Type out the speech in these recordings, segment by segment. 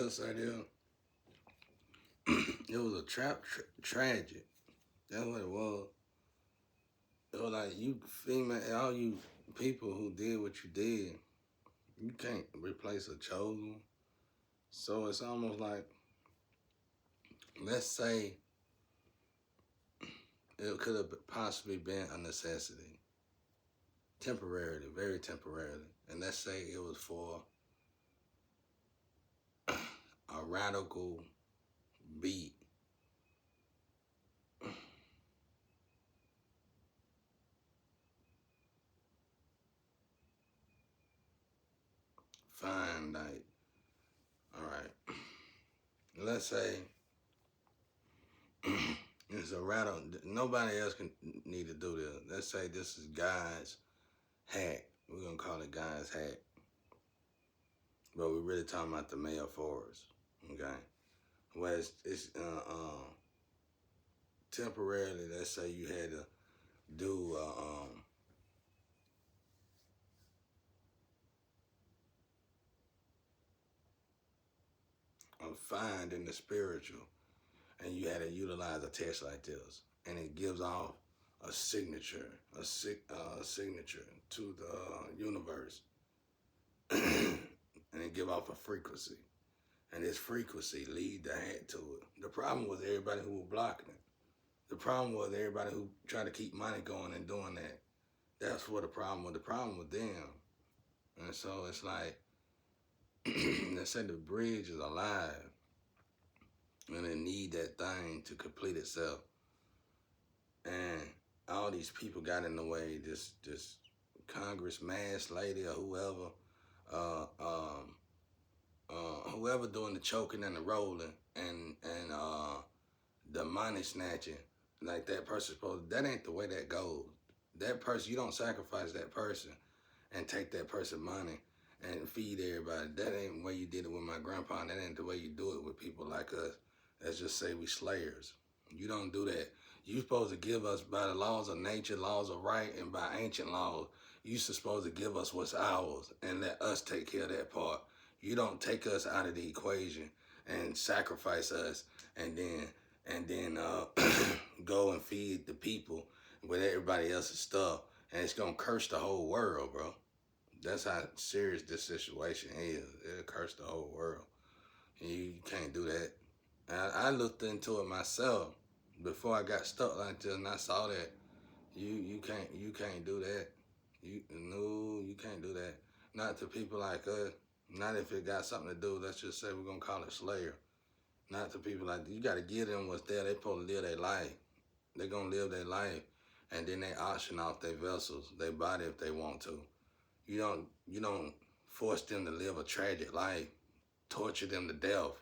will say this. It was a tragic. That's what it was. It was like you female, all you people who did what you did, you can't replace a chosen. So it's almost like, let's say it could have possibly been a necessity, temporarily, very temporarily. And let's say it was for a radical beat. Fine, like, all right. Let's say it's a radical. Nobody else can need to do this. Let's say this is God's hack. We're gonna call it God's hack, but we're really talking about the male force. Okay, well, it's temporarily. Let's say you had to do a find in the spiritual, and you had to utilize a test like this, and it gives off a signature, signature to the universe, and it give off a frequency, and this frequency lead the hat to it. The problem was everybody who was blocking it. The problem was everybody who tried to keep money going and doing that. That's what the problem was. The problem was them, and so it's like they said the bridge is alive, and it need that thing to complete itself. And all these people got in the way. This Congress mass lady or whoever, uh, um, whoever doing the choking and the rolling and the money snatching, like that person supposed. That ain't the way that goes. That person, you don't sacrifice that person and take that person money and feed everybody. That ain't the way you did it with my grandpa. And that ain't the way you do it with people like us. Let's just say we slayers. You don't do that. You supposed to give us by the laws of nature, laws of right, and by ancient laws. You supposed to give us what's ours and let us take care of that part. You don't take us out of the equation and sacrifice us and then go and feed the people with everybody else's stuff, and it's gonna curse the whole world, bro. That's how serious this situation is. It'll curse the whole world. You can't do that. I looked into it myself before I got stuck like this, and I saw that you can't do that. You can't do that. Not to people like us. Not if it got something to do. Let's just say we're gonna call it Slayer. Not to people like you. Got to give them what's there. They supposed to live their life. They gonna live their life, and then they auction off their vessels, their body if they want to. You don't force them to live a tragic life, torture them to death,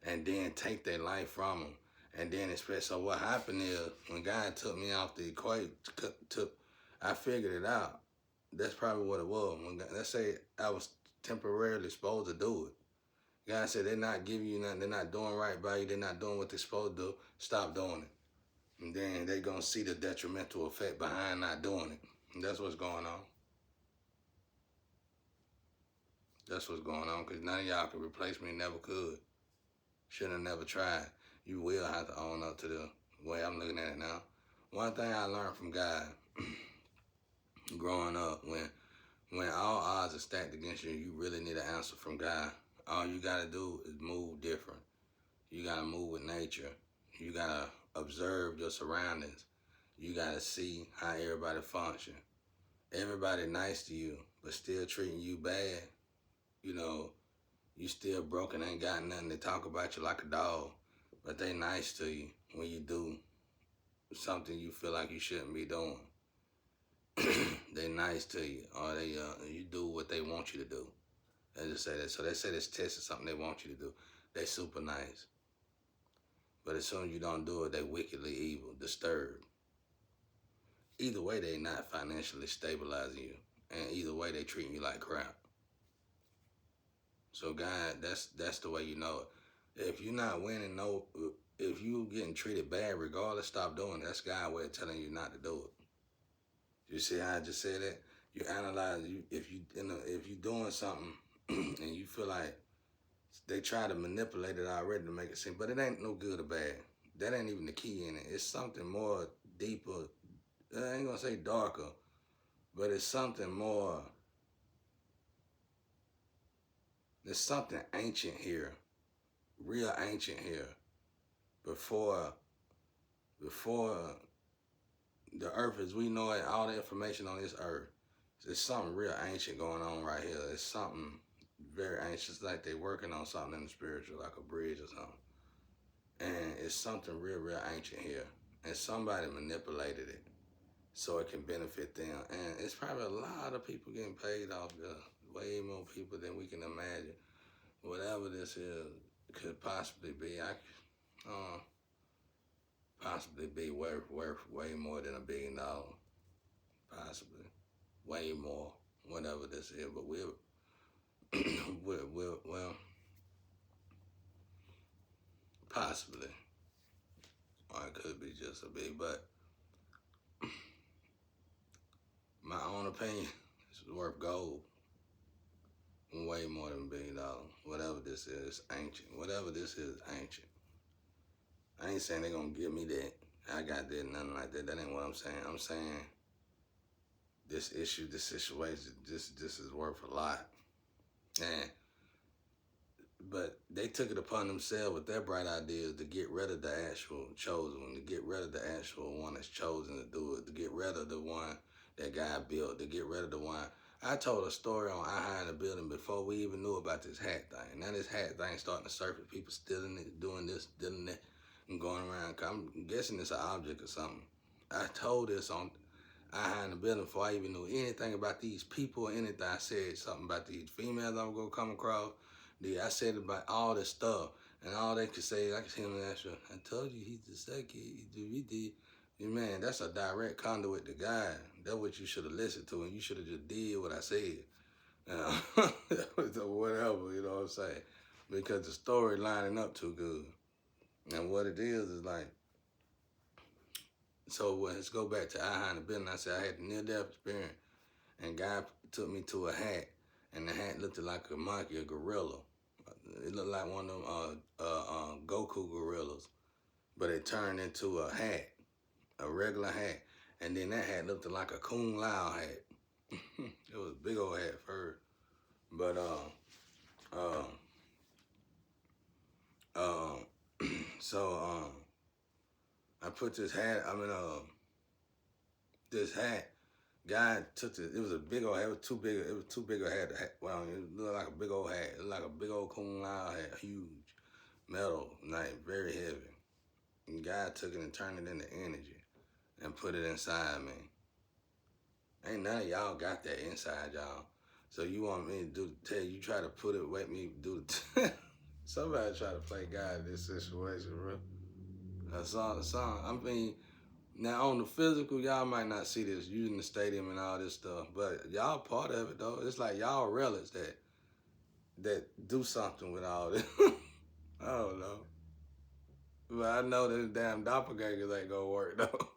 and then take their life from them. And then expect. So what happened is when God took me off the equation, I figured it out. That's probably what it was. When God, let's say I was temporarily supposed to do it. God said they're not giving you nothing. They're not doing right by you. They're not doing what they're supposed to do. Stop doing it. And then they're going to see the detrimental effect behind not doing it. And that's what's going on. That's what's going on, because none of y'all can replace me, never could. Should have never tried. You will have to own up to the way I'm looking at it now. One thing I learned from God growing up, when all odds are stacked against you, you really need an answer from God. All you got to do is move different. You got to move with nature. You got to observe your surroundings. You got to see how everybody function. Everybody nice to you, but still treating you bad. You know, you still broken, ain't got nothing. They talk about you like a dog, but they nice to you when you do something you feel like you shouldn't be doing. They nice to you, or you do what they want you to do. They just say that. So they say this test is something they want you to do. They super nice. But as soon as you don't do it, they wickedly evil, disturbed. Either way, they not financially stabilizing you. And either way, they treating you like crap. So God, that's the way you know it. If you're not winning, if you getting treated bad, regardless, stop doing it. That's God's way of telling you not to do it. You see how I just said that? You analyze if you doing something and you feel like They try to manipulate it already to make it seem, but it ain't no good or bad. That ain't even the key in it. It's something more deeper. I ain't gonna say darker, but it's something more. There's something ancient here, real ancient here. Before the earth as we know it, all the information on this earth, there's something real ancient going on right here. It's something very ancient, it's like they're working on something in the spiritual, like a bridge or something. And it's something real ancient here. And somebody manipulated it so it can benefit them. And it's probably a lot of people getting paid off this, way more people than we can imagine. Whatever this is could possibly be. Possibly be worth way more than $1 billion. Possibly. Way more. Whatever this is. But well, possibly. Or it could be just a big, but my own opinion is worth gold. Way more than $1 billion. Whatever this is, ancient. Whatever this is, ancient. I ain't saying they're gonna give me that. I got that, nothing like that. That ain't what I'm saying. I'm saying this issue, this situation, this is worth a lot. But they took it upon themselves with their bright ideas to get rid of the actual chosen one, to get rid of the actual one that's chosen to do it, to get rid of the one that God built, to get rid of the one. I told a story on I High in the Building before we even knew about this hat thing. Now this hat thing starting to surface. People stealing it, doing this, stealing that, and going around. I'm guessing it's an object or something. I told this on I High in the Building before I even knew anything about these people or anything. I said something about these females I'm going to come across. I said about all this stuff. And all they could say, I could hear them answer, I told you he's the second. Man, that's a direct conduit to God. That's what you should have listened to, and you should have just did what I said. Whatever, you know what I'm saying? Because the story lining up too good. And what it is like, so let's go back to I High in the Building. I said I had a near-death experience, and God took me to a hat, and the hat looked like a monkey, a gorilla. It looked like one of them Goku gorillas, but it turned into a hat, a regular hat. And then that hat looked like a Kung Lao hat. It was a big old hat first. But I put this hat, this hat, God took it. It was a big old hat. It was too big a hat. Well, it looked like a big old hat. It looked like a big old Kung Lao hat, huge, metal, like very heavy. And God took it and turned it into energy and put it inside me. Ain't none of y'all got that inside y'all. So you want me to you try to put it, let me do it. Somebody try to play God in this situation, bro. That's all the song. I mean, now on the physical, y'all might not see this using the stadium and all this stuff, but y'all part of it though. It's like y'all relics that do something with all this. I don't know. But I know that damn doppelgangers ain't gonna work though.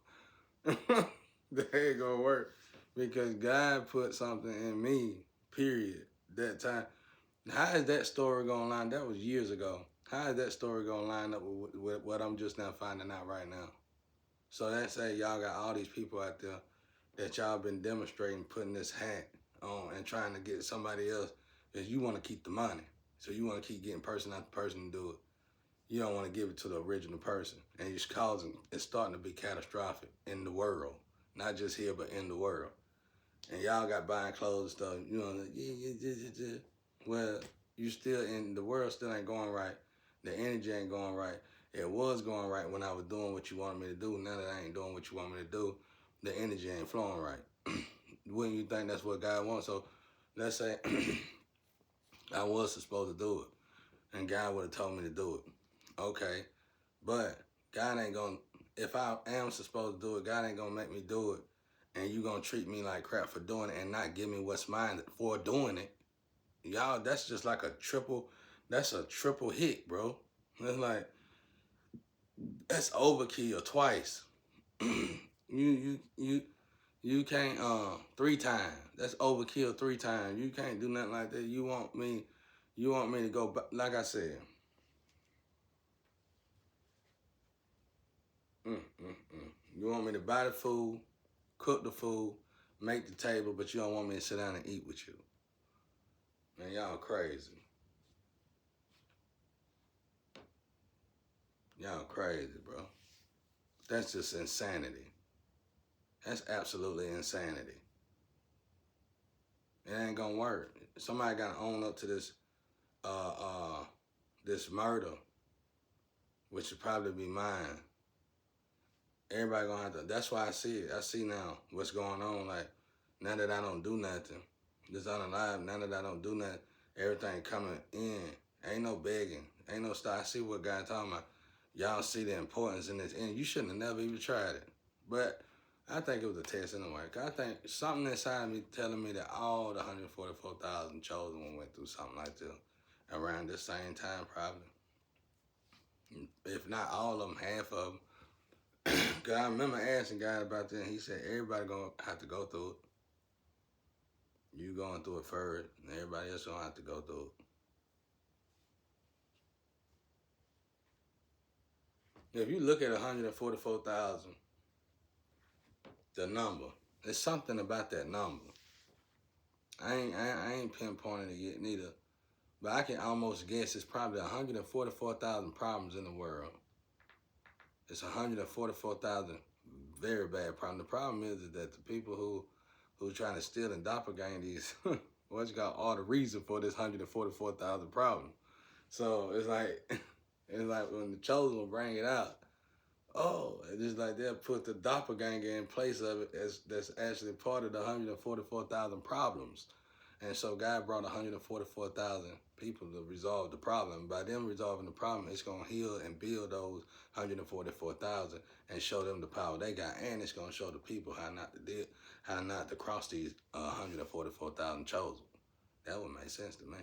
They ain't gonna work because God put something in me, period, that time. How is that story gonna line? That was years ago. How is that story gonna line up with what I'm just now finding out right now? So that say y'all got all these people out there that y'all been demonstrating putting this hat on and trying to get somebody else because you want to keep the money. So you want to keep getting person after person to do it. You don't want to give it to the original person. And it's starting to be catastrophic in the world. Not just here, but in the world. And y'all got buying clothes and stuff, you know, well, you still the world still ain't going right. The energy ain't going right. It was going right when I was doing what you wanted me to do. Now that I ain't doing what you want me to do, the energy ain't flowing right. Wouldn't you think that's what God wants? So let's say I was supposed to do it and God would have told me to do it. Okay, but God ain't gonna, if I am supposed to do it, God ain't gonna make me do it and you gonna treat me like crap for doing it and not give me what's mine for doing it. Y'all, that's just like that's a triple hit, bro. It's like, that's overkill twice. You can't 3 times. That's overkill 3 times. You can't do nothing like that. You want me You want me to go, like I said, you want me to buy the food, cook the food, make the table, but you don't want me to sit down and eat with you. Man, y'all crazy. Y'all crazy, bro. That's just insanity. That's absolutely insanity. It ain't gonna work. Somebody gotta own up to this this murder, which would probably be mine. Everybody gonna have to, that's why I see it. I see now what's going on. Like, now that I don't do nothing, this unalive, now that I don't do nothing, everything coming in. Ain't no begging. Ain't no stop. I see what God talking about. Y'all see the importance in this. And you shouldn't have never even tried it. But I think it was a test anyway. I think something inside of me telling me that all the 144,000 chosen one went through something like this around this same time, probably. If not all of them, half of them. Cause I remember asking God about that, and he said everybody gonna have to go through it. You going through it first, and everybody else gonna have to go through it. If you look at 144,000, the number, there's something about that number. I ain't pinpointing it yet neither, but I can almost guess it's probably 144,000 problems in the world. It's 144,000 very bad problems. The problem is that the people who trying to steal and doppelganger these, what's got all the reason for this 144,000 problems. So it's like when the chosen will bring it out, oh, it's just like they'll put the doppelganger in place of it as that's actually part of the 144,000 problems. And so God brought 144,000 people to resolve the problem. By them resolving the problem, it's going to heal and build those 144,000 and show them the power they got. And it's going to show the people how not to cross these 144,000 chosen. That would make sense to me.